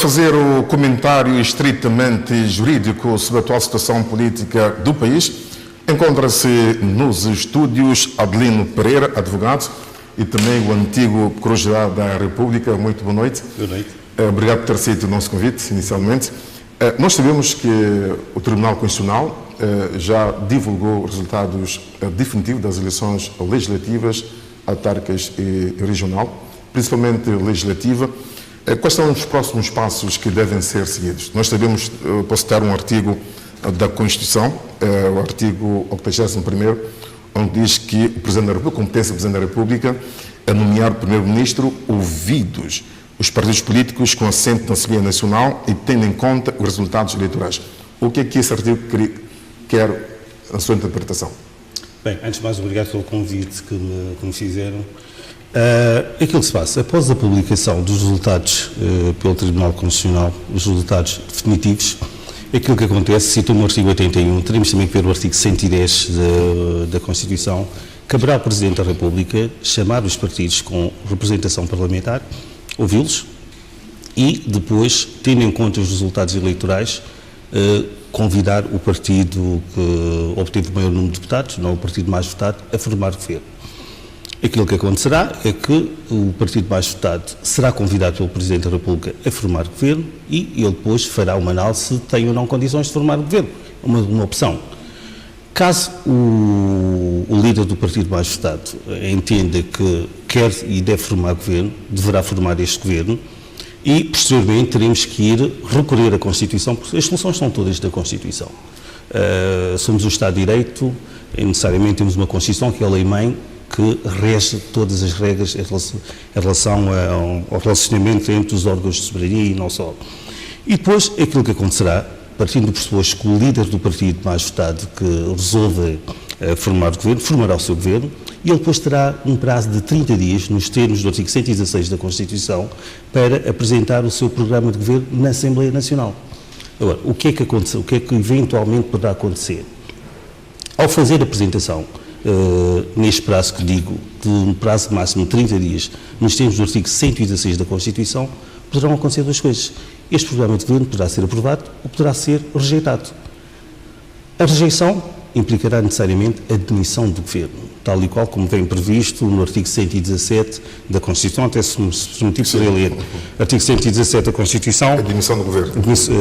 Fazer o comentário estritamente jurídico sobre a atual situação política do país, encontra-se nos estúdios Adelino Pereira, advogado, e também o antigo Procurador da República. Muito boa noite. Boa noite. Obrigado por ter aceito o nosso convite, inicialmente. Nós sabemos que o Tribunal Constitucional já divulgou os resultados definitivos das eleições legislativas, autárquicas e regional, principalmente legislativa. Quais são os próximos passos que devem ser seguidos? Nós sabemos, posso citar um artigo da Constituição, o artigo 81º, onde diz que o Presidente da República, competência do Presidente da República, é nomear o Primeiro-Ministro ouvidos os partidos políticos com assento na Assembleia Nacional e tendo em conta os resultados eleitorais. O que é que esse artigo quer a sua interpretação? Bem, antes de mais, obrigado pelo convite que me fizeram. Aquilo que se passa, após a publicação dos resultados pelo Tribunal Constitucional, os resultados definitivos, aquilo que acontece, cito-me o artigo 81, teremos também que ver o artigo 110 da Constituição, caberá ao Presidente da República chamar os partidos com representação parlamentar, ouvi-los e depois, tendo em conta os resultados eleitorais, convidar o partido que obteve o maior número de deputados, não o partido mais votado, a formar governo. Aquilo que acontecerá é que o partido mais votado será convidado pelo Presidente da República a formar governo e ele depois fará uma análise se tem ou não condições de formar governo. Uma opção. Caso o líder do partido mais votado entenda que quer e deve formar governo, deverá formar este governo e, posteriormente, teremos que ir recorrer à Constituição, porque as soluções são todas da Constituição. Somos um Estado de Direito e, necessariamente, temos uma Constituição que é a lei-mãe que rege todas as regras em relação ao relacionamento entre os órgãos de soberania e não só. E depois, aquilo que acontecerá, partindo do pressuposto que o líder do partido mais votado que resolve formar o governo, formará o seu governo e ele depois terá um prazo de 30 dias, nos termos do artigo 116 da Constituição, para apresentar o seu programa de governo na Assembleia Nacional. Agora, o que é que aconteceu? O que é que eventualmente poderá acontecer? Ao fazer a apresentação, neste prazo que digo, de um prazo máximo de 30 dias, nos termos do artigo 116 da Constituição, poderão acontecer duas coisas. Este programa de governo poderá ser aprovado ou poderá ser rejeitado. A rejeição implicará necessariamente a demissão do governo, tal e qual como vem previsto no artigo 117 da Constituição, até se me permitir poder ler. Artigo 117 da Constituição. A demissão do governo.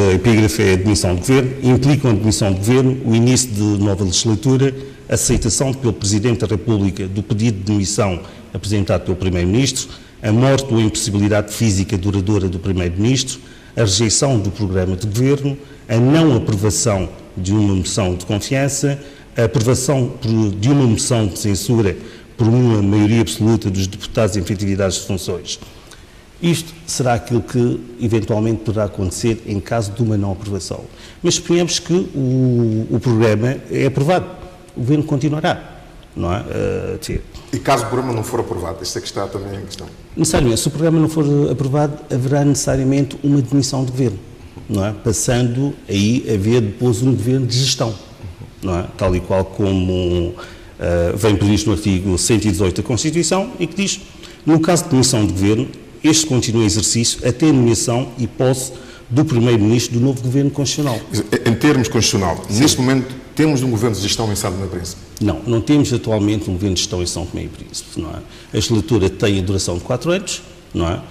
A epígrafe é a demissão do governo, implicam a demissão do governo, o início de nova legislatura, a aceitação pelo Presidente da República do pedido de demissão apresentado pelo Primeiro-Ministro, a morte ou a impossibilidade física duradoura do Primeiro-Ministro, a rejeição do programa de governo, a não aprovação de uma moção de confiança, a aprovação de uma moção de censura por uma maioria absoluta dos deputados em efetividades de funções. Isto será aquilo que eventualmente poderá acontecer em caso de uma não aprovação. Mas suponhamos que o programa é aprovado. O governo continuará, não é? E caso o programa não for aprovado, isto é que está também em questão. Necessariamente, se o programa não for aprovado, haverá necessariamente uma demissão de governo, não é? Passando aí a haver depois um governo de gestão, não é? Tal e qual como vem previsto no artigo 118 da Constituição e que diz, no caso de demissão de governo, este continua em exercício até a nomeação e posse do Primeiro-Ministro do novo Governo Constitucional. Em termos constitucional, neste momento temos um governo de gestão em São Tomé e Príncipe? Não temos atualmente um governo de gestão em São Tomé e Príncipe, não é? A legislatura tem a duração de 4 anos, não é?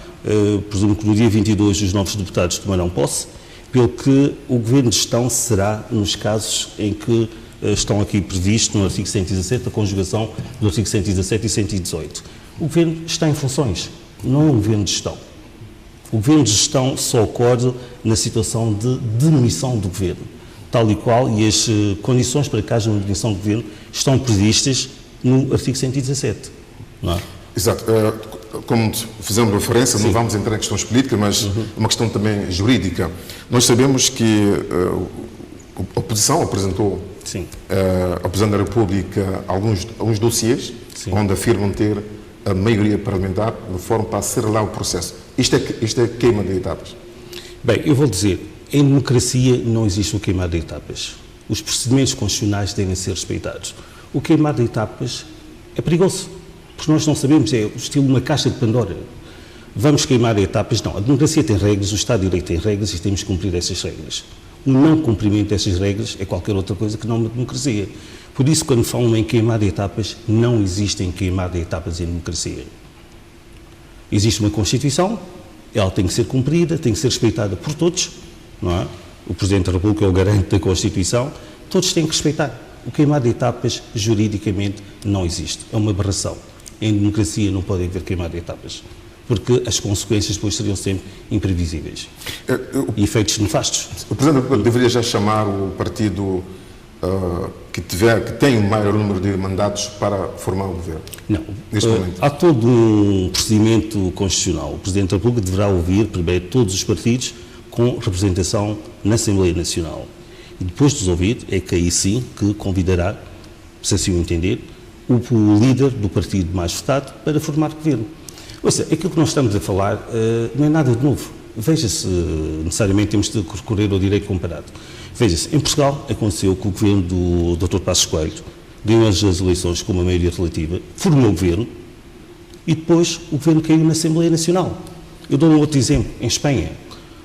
Presumo que no dia 22 os novos deputados tomarão posse, pelo que o governo de gestão será nos casos em que estão aqui previstos no artigo 117, a conjugação do artigo 117 e 118. O governo está em funções, não é um governo de gestão. O governo de gestão só ocorre na situação de demissão do governo, tal e qual, e as condições para que haja uma demissão do governo estão previstas no artigo 117. Não é? Exato. Como fizemos referência, não vamos entrar em questões políticas, mas uma questão também jurídica. Nós sabemos que a oposição apresentou ao Presidente da República alguns dossiês onde afirmam ter a maioria parlamentar de forma para acelerar o processo. Isto é queima de etapas. Bem, eu vou dizer, em democracia não existe o queimar de etapas. Os procedimentos constitucionais devem ser respeitados. O queimar de etapas é perigoso, porque nós não sabemos, é o estilo de uma caixa de Pandora. vamos queimar etapas. Não, a democracia tem regras, o Estado de Direito tem regras e temos que cumprir essas regras. O não cumprimento dessas regras é qualquer outra coisa que não uma democracia. Por isso, quando falam em queimar etapas, não existem queimar etapas em democracia. Existe uma Constituição, ela tem que ser cumprida, tem que ser respeitada por todos, não é? O Presidente da República é o garante da Constituição, todos têm que respeitar. O queimar de etapas, juridicamente, não existe. É uma aberração. Em democracia não pode haver queimar de etapas, porque as consequências depois seriam sempre imprevisíveis. E efeitos nefastos. O Presidente deveria já chamar o partido que tem o maior número de mandatos para formar o governo? Não. Neste momento. Há todo um procedimento constitucional. O Presidente da República deverá ouvir primeiro todos os partidos com representação na Assembleia Nacional. E depois de os ouvir, é que aí sim que convidará, se assim o entender, o líder do partido mais votado para formar governo. Ou seja, aquilo que nós estamos a falar não é nada de novo. Veja-se, necessariamente temos de recorrer ao direito comparado. Veja-se, em Portugal aconteceu que o governo do Dr. Passos Coelho ganhou as eleições com uma maioria relativa, formou o governo e depois o governo caiu na Assembleia Nacional. Eu dou um outro exemplo. Em Espanha,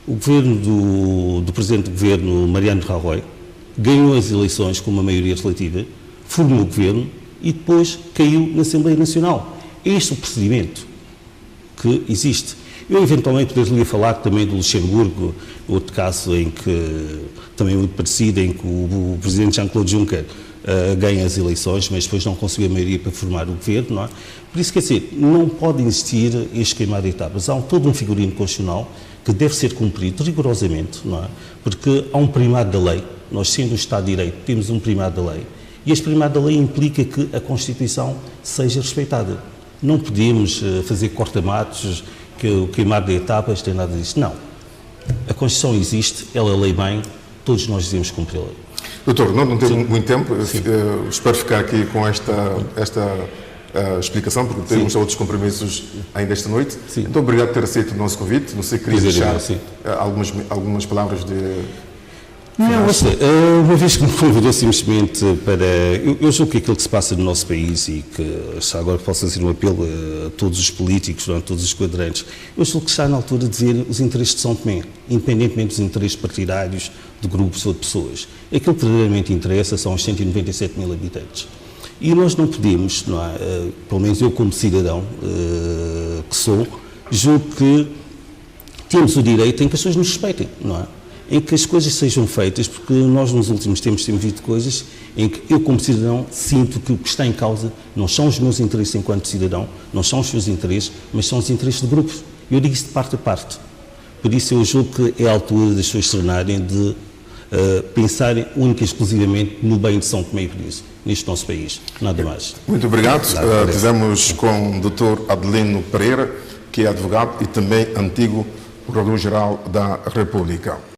o governo do Presidente do Governo, Mariano Rajoy, ganhou as eleições com uma maioria relativa, formou o governo e depois caiu na Assembleia Nacional. É este o procedimento que existe. Eu, eventualmente, poderia falar também do Luxemburgo, outro caso em que, também muito parecido, em que o Presidente Jean-Claude Juncker ganha as eleições, mas depois não conseguiu a maioria para formar o governo, não é? Por isso, quer dizer, não pode existir este queimar de etapas. Há todo um figurino constitucional que deve ser cumprido rigorosamente, não é? Porque há um primado da lei. Nós, sendo o Estado de Direito, temos um primado da lei. E este primado da lei implica que a Constituição seja respeitada. Não podemos fazer corta-matos, que o queimar de etapas tem nada disso. Não. A Constituição existe, ela é lei bem, todos nós devemos cumpri-la. Doutor, não temos muito tempo, espero ficar aqui com esta explicação, porque temos outros compromissos ainda esta noite. Sim. Então, obrigado por ter aceito o nosso convite. Não sei se queria deixar algumas palavras de... Não, uma vez que me convidou simplesmente para... Eu julgo que aquilo que se passa no nosso país e que agora posso fazer um apelo a todos os políticos, a todos os quadrantes, eu julgo que está na altura de ver os interesses de São Tomé, independentemente dos interesses partidários, de grupos ou de pessoas. Aquilo que verdadeiramente interessa são os 197 mil habitantes. E nós não podemos, não é, pelo menos eu como cidadão que sou, julgo que temos o direito em que as pessoas nos respeitem, não é? Em que as coisas sejam feitas, porque nós nos últimos tempos temos visto coisas em que eu como cidadão sinto que o que está em causa não são os meus interesses enquanto cidadão, não são os seus interesses, mas são os interesses de grupos. Eu digo isso de parte a parte. Por isso eu julgo que é a altura das pessoas se tornarem de pensarem única e exclusivamente no bem de São Tomé e Príncipe, neste nosso país. Nada mais. Muito obrigado. Tivemos com o Dr. Adelino Pereira, que é advogado e também antigo Procurador-Geral da República.